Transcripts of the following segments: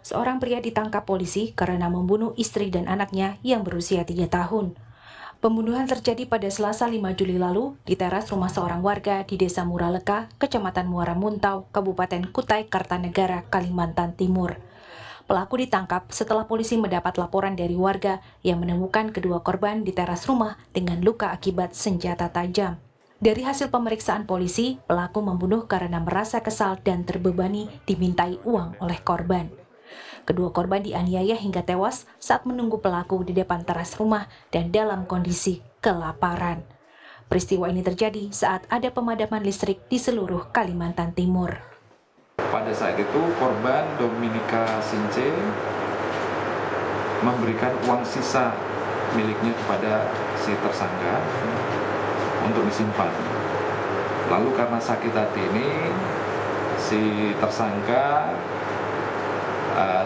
Seorang pria ditangkap polisi karena membunuh istri dan anaknya yang berusia 3 tahun. Pembunuhan terjadi pada Selasa 5 Juli lalu di teras rumah seorang warga di Desa Muraleka, Kecamatan Muara Muntau, Kabupaten Kutai Kartanegara, Kalimantan Timur. Pelaku ditangkap setelah polisi mendapat laporan dari warga yang menemukan kedua korban di teras rumah dengan luka akibat senjata tajam. Dari hasil pemeriksaan polisi, pelaku membunuh karena merasa kesal dan terbebani dimintai uang oleh korban. Kedua korban dianiaya hingga tewas saat menunggu pelaku di depan teras rumah dan dalam kondisi kelaparan. Peristiwa ini terjadi saat ada pemadaman listrik di seluruh Kalimantan Timur. Pada saat itu korban Dominika Since memberikan uang sisa miliknya kepada si tersangka untuk disimpan. Lalu karena sakit hati ini, si tersangka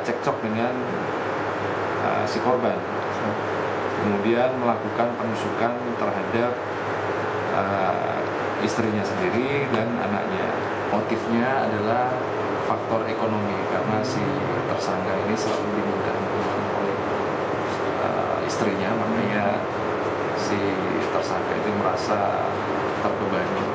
cekcok dengan si korban, kemudian melakukan penusukan terhadap istrinya sendiri dan anaknya. Motifnya adalah faktor ekonomi karena si tersangka ini selalu diminta uang oleh istrinya, makanya si tersangka itu merasa terbebani.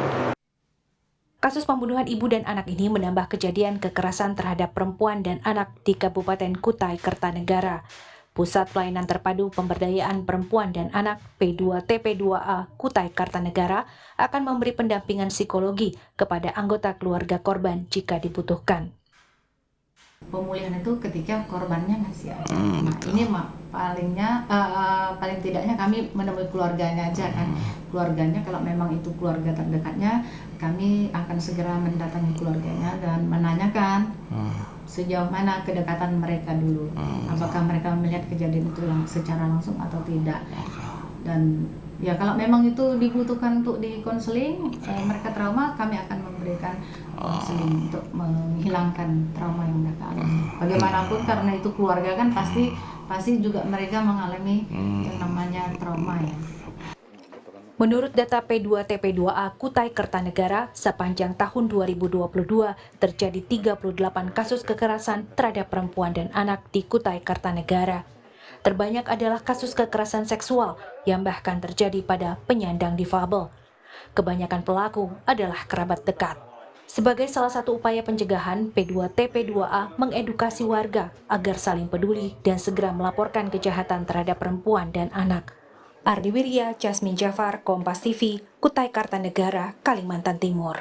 Kasus pembunuhan ibu dan anak ini menambah kejadian kekerasan terhadap perempuan dan anak di Kabupaten Kutai Kartanegara. Pusat Pelayanan Terpadu Pemberdayaan Perempuan dan Anak P2TP2A Kutai Kartanegara akan memberi pendampingan psikologi kepada anggota keluarga korban jika dibutuhkan. Pemulihan itu ketika korbannya masih ada. Nah, ini paling tidaknya kami menemui keluarganya aja kan. Keluarganya kalau memang itu keluarga terdekatnya, kami akan segera mendatangi keluarganya dan menanyakan sejauh mana kedekatan mereka dulu. Apakah mereka melihat kejadian itu secara langsung atau tidak. Dan ya kalau memang itu dibutuhkan untuk dikonseling, mereka trauma, kami akan memberikan konseling untuk menghilangkan trauma yang mereka alami. Bagaimanapun karena itu keluarga kan pasti juga mereka mengalami yang namanya trauma ya. Menurut data P2TP2A Kutai Kartanegara, sepanjang tahun 2022 terjadi 38 kasus kekerasan terhadap perempuan dan anak di Kutai Kartanegara. Terbanyak adalah kasus kekerasan seksual yang bahkan terjadi pada penyandang difabel. Kebanyakan pelaku adalah kerabat dekat. Sebagai salah satu upaya pencegahan, P2TP2A mengedukasi warga agar saling peduli dan segera melaporkan kejahatan terhadap perempuan dan anak. Ardi Wirya, Jasmine Jafar, Kompas TV, Kutai Kartanegara, Kalimantan Timur.